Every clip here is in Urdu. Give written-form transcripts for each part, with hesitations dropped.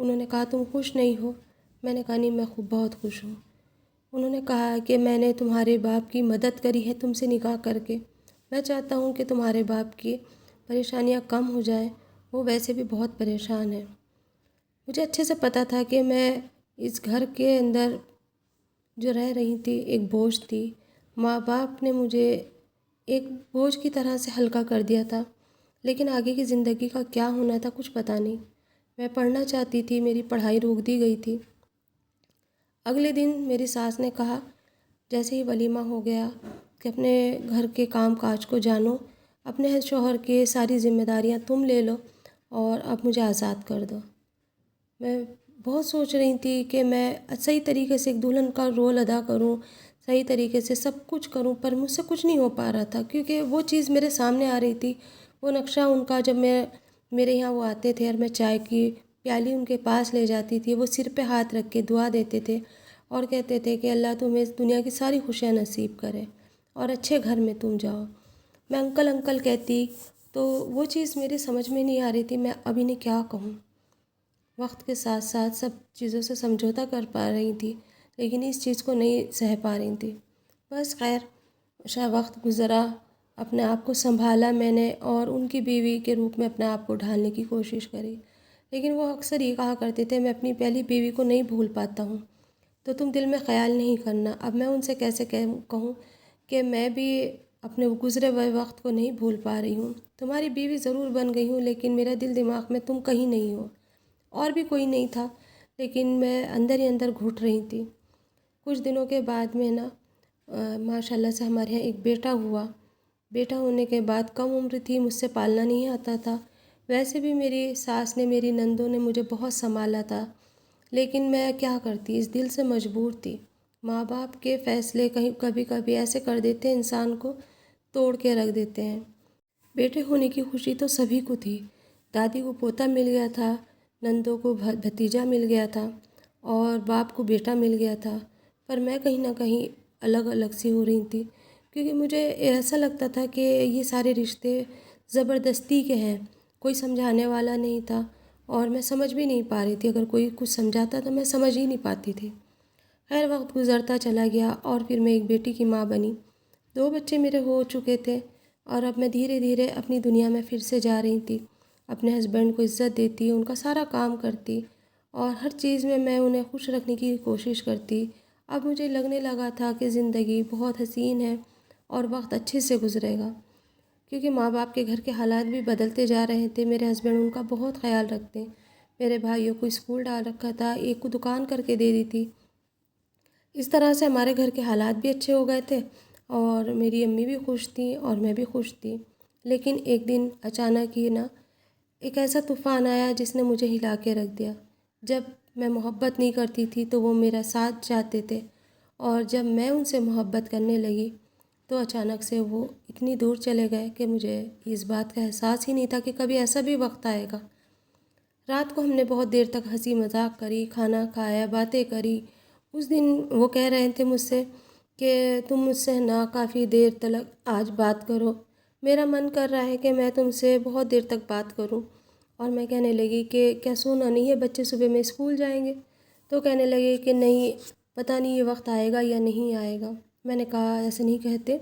انہوں نے کہا تم خوش نہیں ہو؟ میں نے کہا نہیں، میں بہت خوش ہوں۔ انہوں نے کہا کہ میں نے تمہارے باپ کی مدد کری ہے تم سے نکاح کر کے، میں چاہتا ہوں کہ تمہارے باپ کی پریشانیاں کم ہو جائیں، وہ ویسے بھی بہت پریشان ہیں۔ مجھے اچھے سے پتہ تھا کہ میں اس گھر کے اندر جو رہ رہی تھی ایک بوجھ تھی، ماں باپ نے مجھے ایک بوجھ کی طرح سے ہلکا کر دیا تھا، لیکن آگے کی زندگی کا کیا ہونا تھا کچھ پتہ نہیں۔ میں پڑھنا چاہتی تھی، میری پڑھائی روک دی گئی تھی۔ اگلے دن میری ساس نے کہا جیسے ہی ولیمہ ہو گیا کہ اپنے گھر کے کام کاج کو جانو، اپنے شوہر کے ساری ذمہ داریاں تم لے لو اور اب مجھے آزاد کر دو۔ میں بہت سوچ رہی تھی کہ میں صحیح طریقے سے ایک دلہن کا رول ادا کروں، صحیح طریقے سے سب کچھ کروں، پر مجھ سے کچھ نہیں ہو پا رہا تھا، کیونکہ وہ چیز میرے سامنے آ رہی تھی، وہ نقشہ ان کا۔ جب میرے یہاں وہ آتے تھے اور میں چائے کی پیالی ان کے پاس لے جاتی تھی، وہ سر پہ ہاتھ رکھ کے دعا دیتے تھے اور کہتے تھے کہ اللہ تمہیں اس دنیا کی ساری خوشیاں نصیب کرے اور اچھے گھر میں تم جاؤ۔ میں انکل انکل کہتی تو وہ چیز میرے سمجھ میں نہیں آ رہی تھی، میں اب انہیں کیا کہوں۔ وقت کے ساتھ ساتھ سب چیزوں سے سمجھوتا کر پا رہی تھی، لیکن اس چیز کو نہیں سہ پا رہی تھی۔ بس خیر، وقت گزرا، اپنے آپ کو سنبھالا میں نے اور ان کی بیوی کے روپ میں اپنے آپ کو ڈھالنے کی کوشش کری، لیکن وہ اکثر یہ کہا کرتے تھے میں اپنی پہلی بیوی کو نہیں بھول پاتا ہوں، تو تم دل میں خیال نہیں کرنا۔ اب میں ان سے کیسے کہوں کہ میں بھی اپنے گزرے ہوئے وقت کو نہیں بھول پا رہی ہوں، تمہاری بیوی ضرور بن گئی ہوں، لیکن میرا دل دماغ میں تم کہیں نہیں ہو۔ اور بھی کوئی نہیں تھا، لیکن میں اندر ہی اندر گھٹ رہی تھی۔ کچھ دنوں کے بعد میں ماشاء اللہ سے ہمارے یہاں ایک بیٹا ہوا۔ بیٹا ہونے کے بعد کم عمر تھی، مجھ سے پالنا نہیں آتا تھا، ویسے بھی میری ساس نے، میری نندوں نے مجھے بہت سنبھالا تھا، لیکن میں کیا کرتی، اس دل سے مجبور تھی۔ ماں باپ کے فیصلے کبھی کبھی ایسے کر دیتے ہیں، انسان کو توڑ کے رکھ دیتے ہیں۔ بیٹے ہونے کی خوشی تو سبھی کو تھی، دادی کو پوتا مل گیا تھا، نندوں کو بھتیجا مل گیا تھا اور باپ کو بیٹا مل گیا تھا، پر میں کہیں نہ کہیں الگ الگ سی ہو رہی تھی، کیونکہ مجھے ایسا لگتا تھا کہ یہ سارے رشتے زبردستی کے ہیں، کوئی سمجھانے والا نہیں تھا اور میں سمجھ بھی نہیں پا رہی تھی، اگر کوئی کچھ سمجھاتا تو میں سمجھ ہی نہیں پاتی تھی۔ خیر، وقت گزرتا چلا گیا اور پھر میں ایک بیٹی کی ماں بنی، 2 بچے میرے ہو چکے تھے اور اب میں دھیرے دھیرے اپنی دنیا میں پھر سے جا رہی تھی، اپنے ہسبینڈ کو عزت دیتی، ان کا سارا کام کرتی اور ہر چیز میں انہیں خوش رکھنے کی کوشش کرتی۔ اب مجھے لگنے لگا تھا کہ زندگی بہت حسین ہے اور وقت اچھے سے گزرے گا، کیونکہ ماں باپ کے گھر کے حالات بھی بدلتے جا رہے تھے۔ میرے ہسبینڈ ان کا بہت خیال رکھتے، میرے بھائیوں کو اسکول ڈال رکھا تھا، ایک کو دکان کر کے دے دی تھی۔ اس طرح سے ہمارے گھر کے حالات بھی اچھے ہو گئے تھے اور میری امی بھی خوش تھیں اور میں بھی خوش تھی۔ لیکن ایک دن اچانک ہی ایک ایسا طوفان آیا جس نے مجھے ہلا کے رکھ دیا۔ جب میں محبت نہیں کرتی تھی تو وہ میرا ساتھ چاہتے تھے، اور جب میں ان سے محبت کرنے لگی تو اچانک سے وہ اتنی دور چلے گئے کہ مجھے اس بات کا احساس ہی نہیں تھا کہ کبھی ایسا بھی وقت آئے گا۔ رات کو ہم نے بہت دیر تک ہنسی مذاق کری، کھانا کھایا، باتیں کری۔ اس دن وہ کہہ رہے تھے مجھ سے کہ تم مجھ سے کافی دیر تک آج بات کرو، میرا من کر رہا ہے کہ میں تم سے بہت دیر تک بات کروں۔ اور میں کہنے لگی کہ کیا سونا نہیں ہے، بچے صبح میں اسکول جائیں گے؟ تو کہنے لگے کہ نہیں، پتہ نہیں یہ وقت آئے گا یا نہیں آئے گا۔ میں نے کہا ایسے نہیں کہتے،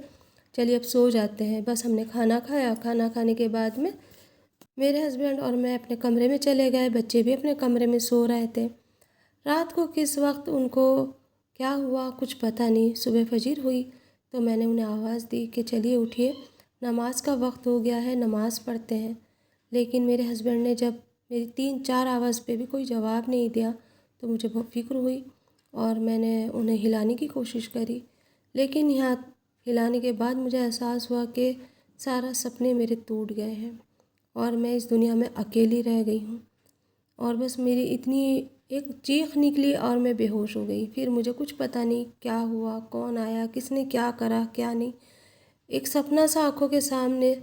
چلیے اب سو جاتے ہیں۔ بس ہم نے کھانا کھایا، کھانا کھانے کے بعد میں میرے ہسبینڈ اور میں اپنے کمرے میں چلے گئے، بچے بھی اپنے کمرے میں سو رہے تھے۔ رات کو کس وقت ان کو کیا ہوا کچھ پتہ نہیں، صبح فجر ہوئی تو میں نے انہیں آواز دی کہ چلیے اٹھیے، نماز کا وقت ہو گیا ہے، نماز پڑھتے ہیں۔ لیکن میرے ہسبینڈ نے جب میری 3-4 آواز پہ بھی کوئی جواب نہیں دیا تو مجھے بہت فکر ہوئی اور میں نے انہیں ہلانے کی کوشش کری، لیکن یہاں ہلانے کے بعد مجھے احساس ہوا کہ سارا سپنے میرے ٹوٹ گئے ہیں اور میں اس دنیا میں اکیلی رہ گئی ہوں، اور بس میری اتنی ایک چیخ نکلی اور میں بے ہوش ہو گئی۔ پھر مجھے کچھ پتہ نہیں کیا ہوا، کون آیا، کس نے کیا کرا کیا نہیں، ایک سپنا سا آنکھوں کے سامنے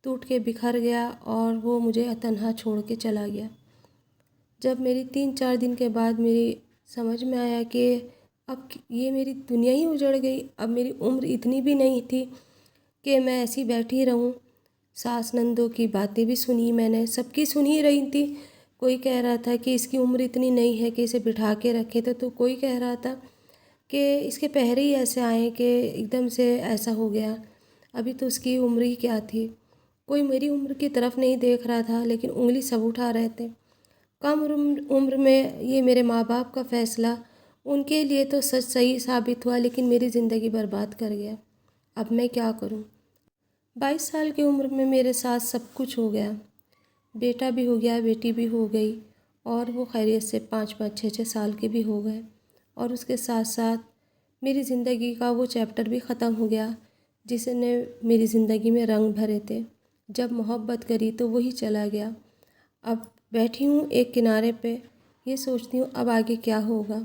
ٹوٹ کے بکھر گیا اور وہ مجھے تنہا چھوڑ کے چلا گیا۔ جب میری 3-4 دن کے بعد میری سمجھ میں آیا کہ اب یہ میری دنیا ہی اجڑ گئی، اب میری عمر اتنی بھی نہیں تھی کہ میں ایسی بیٹھی رہوں۔ ساس نندوں کی باتیں بھی سنی میں نے، سب کی سن ہی رہی تھی، کوئی کہہ رہا تھا کہ اس کی عمر اتنی نہیں ہے کہ اسے بٹھا کے رکھے تو کوئی کہہ رہا تھا کہ اس کے پہرے ہی ایسے آئے کہ ایک دم سے ایسا ہو گیا، ابھی تو اس کی عمر ہی کیا تھی۔ کوئی میری عمر کی طرف نہیں دیکھ رہا تھا، لیکن انگلی سب اٹھا رہے تھے۔ کم عمر میں یہ میرے ماں باپ کا فیصلہ ان کے لیے تو سچ صحیح ثابت ہوا، لیکن میری زندگی برباد کر گیا۔ اب میں کیا کروں؟ 22 سال کی عمر میں میرے ساتھ سب کچھ ہو گیا، بیٹا بھی ہو گیا، بیٹی بھی ہو گئی، اور وہ خیریت سے 5 6 سال کے بھی ہو گئے، اور اس کے ساتھ ساتھ میری زندگی کا وہ چیپٹر بھی ختم ہو گیا جس نے میری زندگی میں رنگ بھرے تھے۔ جب محبت کری تو وہی چلا گیا۔ اب بیٹھی ہوں ایک کنارے پہ، یہ سوچتی ہوں اب آگے کیا ہوگا۔